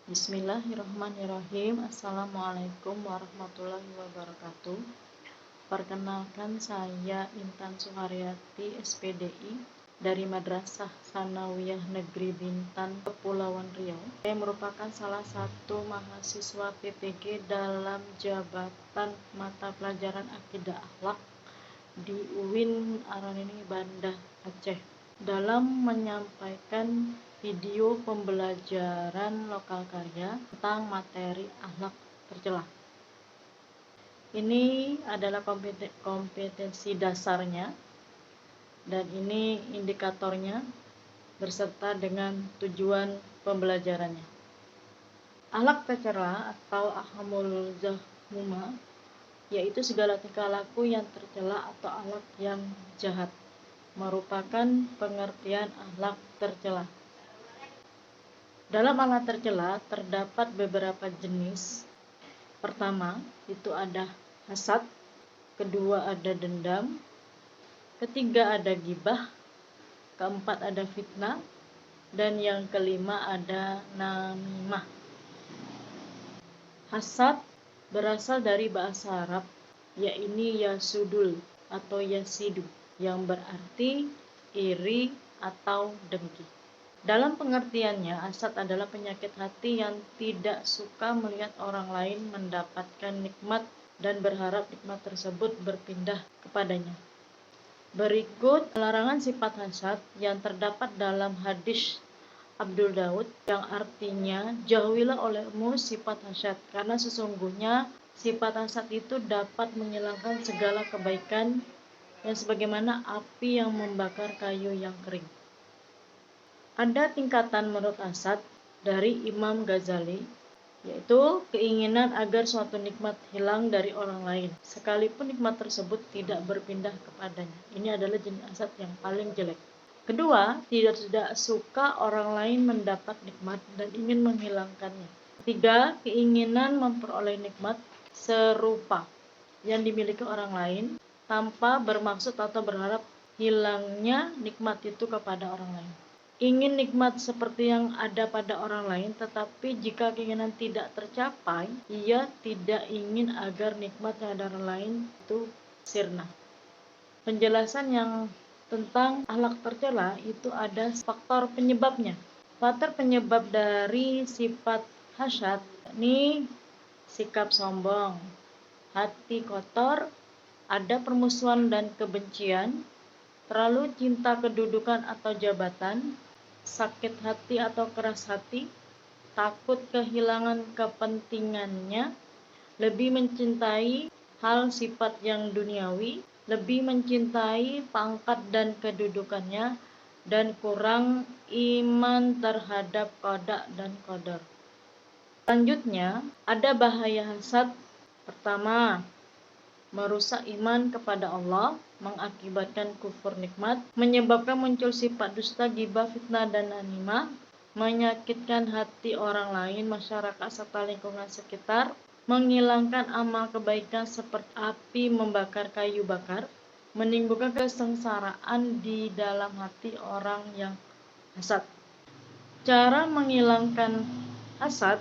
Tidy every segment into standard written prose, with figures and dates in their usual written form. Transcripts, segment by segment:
Bismillahirrahmanirrahim. Assalamualaikum warahmatullahi wabarakatuh. Perkenalkan, saya Intan Suharyati, SPDI dari Madrasah Tsanawiyah Negeri Bintan, Kepulauan Riau. Saya merupakan salah satu mahasiswa PPG dalam jabatan mata pelajaran Akidah Akhlak di UIN Aranini, Banda Aceh, dalam menyampaikan video pembelajaran lokal karya tentang materi akhlak tercela. Ini adalah kompetensi dasarnya dan ini indikatornya berserta dengan tujuan pembelajarannya. Akhlak tercela atau akhlakul mazmumah yaitu segala tingkah laku yang tercela atau akhlak yang jahat, merupakan pengertian akhlak tercela. Dalam akhlak tercela terdapat beberapa jenis. Pertama, itu ada hasad, kedua ada dendam, ketiga ada ghibah, keempat ada fitnah, dan yang kelima ada namimah. Hasad berasal dari bahasa Arab, yaitu yasudul atau yasidu, yang berarti iri atau dengki. Dalam pengertiannya, hasad adalah penyakit hati yang tidak suka melihat orang lain mendapatkan nikmat dan berharap nikmat tersebut berpindah kepadanya. Berikut larangan sifat hasad yang terdapat dalam hadis Abdul Daud yang artinya, jauhilah olehmu sifat hasad, karena sesungguhnya sifat hasad itu dapat menghilangkan segala kebaikan yang sebagaimana api yang membakar kayu yang kering. Ada tingkatan menurut hasad dari Imam Ghazali, yaitu keinginan agar suatu nikmat hilang dari orang lain, sekalipun nikmat tersebut tidak berpindah kepadanya. Ini adalah jenis hasad yang paling jelek. Kedua, tidak suka orang lain mendapat nikmat dan ingin menghilangkannya. Ketiga, keinginan memperoleh nikmat serupa yang dimiliki orang lain tanpa bermaksud atau berharap hilangnya nikmat itu kepada orang lain. Ingin nikmat seperti yang ada pada orang lain, tetapi jika keinginan tidak tercapai, ia tidak ingin agar nikmat yang ada orang lain itu sirna. Penjelasan yang tentang akhlak tercela itu ada faktor penyebabnya. Faktor penyebab dari sifat hasad ini sikap sombong, hati kotor, ada permusuhan dan kebencian, terlalu cinta kedudukan atau jabatan, sakit hati atau keras hati, takut kehilangan kepentingannya, lebih mencintai hal sifat yang duniawi, lebih mencintai pangkat dan kedudukannya, dan kurang iman terhadap qada dan qadar. Selanjutnya, ada bahaya hasad. Pertama, merusak iman kepada Allah, mengakibatkan kufur nikmat, menyebabkan muncul sifat dusta, ghibah, fitnah, dan namimah, menyakitkan hati orang lain, masyarakat, serta lingkungan sekitar, menghilangkan amal kebaikan seperti api membakar kayu bakar, menimbulkan kesengsaraan di dalam hati orang yang hasad. Cara menghilangkan hasad,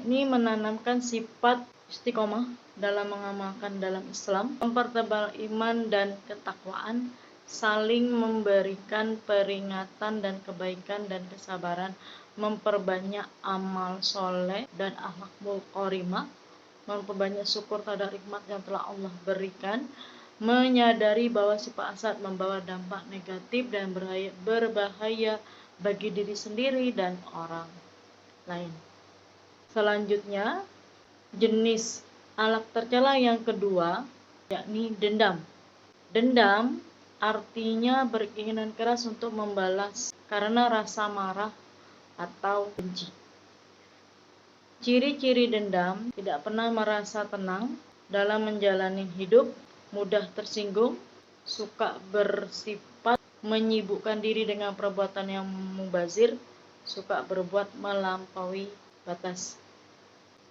ini menanamkan sifat istiqomah dalam mengamalkan dalam Islam, mempertebal iman dan ketakwaan, saling memberikan peringatan dan kebaikan dan kesabaran, memperbanyak amal soleh dan akhlakul karimah, memperbanyak syukur terhadap nikmat yang telah Allah berikan, menyadari bahwa sifat hasad membawa dampak negatif dan berbahaya bagi diri sendiri dan orang lain. Selanjutnya, jenis akhlak tercela yang kedua, yakni dendam. Dendam artinya berkeinginan keras untuk membalas karena rasa marah atau benci. Ciri-ciri dendam: tidak pernah merasa tenang dalam menjalani hidup, mudah tersinggung, suka bersifat menyibukkan diri dengan perbuatan yang mubazir, suka berbuat melampaui batas.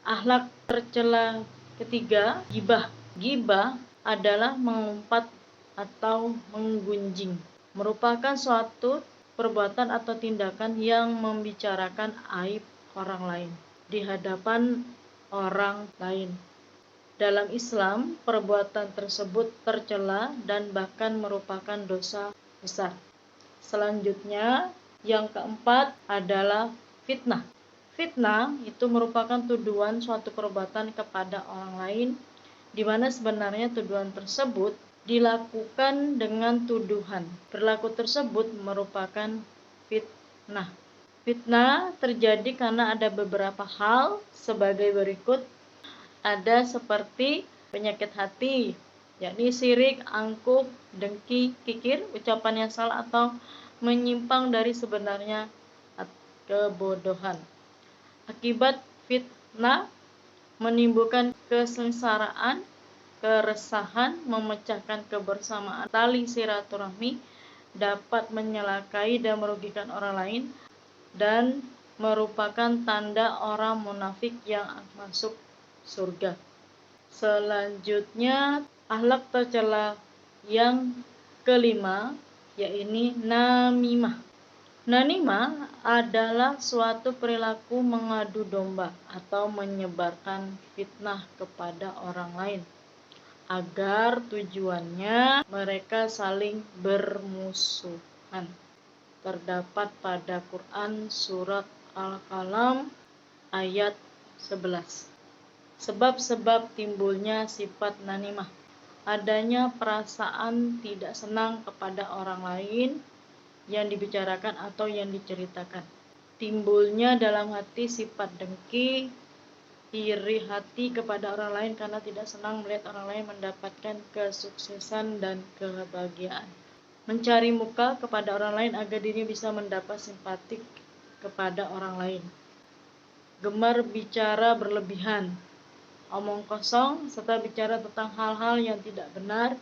Akhlak tercela ketiga, ghibah. Ghibah adalah mengumpat atau menggunjing, merupakan suatu perbuatan atau tindakan yang membicarakan aib orang lain. di hadapan orang lain. Dalam Islam, perbuatan tersebut tercela dan bahkan merupakan dosa besar. Selanjutnya, yang keempat adalah fitnah. Fitnah itu merupakan tuduhan suatu perbuatan kepada orang lain, di mana sebenarnya tuduhan tersebut dilakukan dengan tuduhan. Perilaku tersebut merupakan fitnah. Fitnah terjadi karena ada beberapa hal sebagai berikut. Ada seperti penyakit hati, yakni sirik, angkuh, dengki, kikir, ucapan yang salah atau menyimpang dari sebenarnya, kebodohan. Akibat fitnah menimbulkan kesengsaraan, keresahan, memecahkan kebersamaan, tali silaturahmi, dapat menyelakai dan merugikan orang lain, dan merupakan tanda orang munafik yang masuk surga. Selanjutnya, akhlak tercela yang kelima, yaitu namimah. Namimah adalah suatu perilaku mengadu domba atau menyebarkan fitnah kepada orang lain, agar tujuannya mereka saling bermusuhan. Terdapat pada Quran surat Al-Qalam ayat 11. Sebab-sebab timbulnya sifat namimah: adanya perasaan tidak senang kepada orang lain yang dibicarakan atau yang diceritakan. Timbulnya dalam hati sifat dengki, iri hati kepada orang lain karena tidak senang melihat orang lain mendapatkan kesuksesan dan kebahagiaan. Mencari muka kepada orang lain agar dirinya bisa mendapat simpatik kepada orang lain. Gemar bicara berlebihan, omong kosong, serta bicara tentang hal-hal yang tidak benar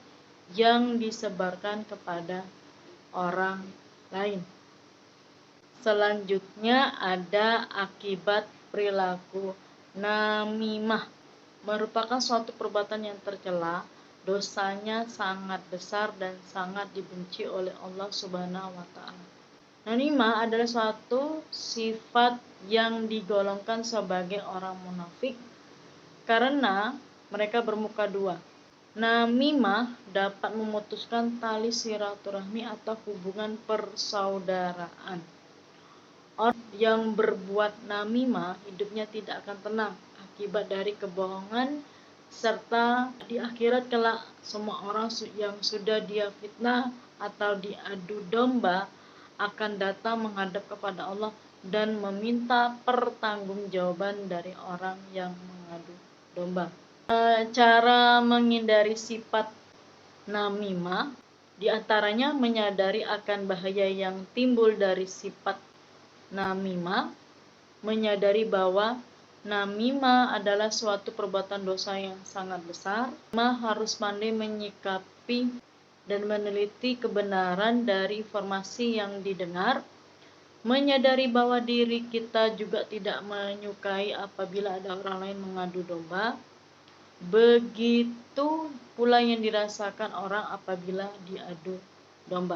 yang disebarkan kepada orang lain. Selanjutnya ada akibat perilaku namimah. Merupakan suatu perbuatan yang tercela, dosanya sangat besar dan sangat dibenci oleh Allah Subhanahu wa Ta'ala. Namimah adalah suatu sifat yang digolongkan sebagai orang munafik karena mereka bermuka dua. Namimah dapat memutuskan tali silaturahmi atau hubungan persaudaraan. Orang yang berbuat namimah hidupnya tidak akan tenang akibat dari kebohongan, serta di akhirat kelak semua orang yang sudah dia fitnah atau diadu domba akan datang menghadap kepada Allah dan meminta pertanggungjawaban dari orang yang mengadu domba. Cara menghindari sifat namimah diantaranya menyadari akan bahaya yang timbul dari sifat namimah, menyadari bahwa namimah adalah suatu perbuatan dosa yang sangat besar. Harus pandai menyikapi dan meneliti kebenaran dari informasi yang didengar, menyadari bahwa diri kita juga tidak menyukai apabila ada orang lain mengadu domba. Begitu pula yang dirasakan orang apabila diadu domba.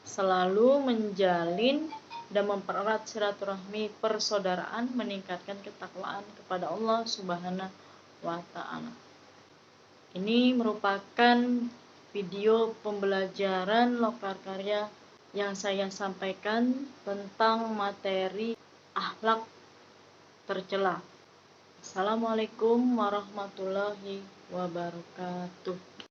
Selalu menjalin dan mempererat silaturahmi persaudaraan, meningkatkan ketakwaan kepada Allah Subhanahu wa Ta'ala. Ini merupakan video pembelajaran lokarkarya yang saya sampaikan tentang materi akhlak tercela. Assalamualaikum warahmatullahi wabarakatuh.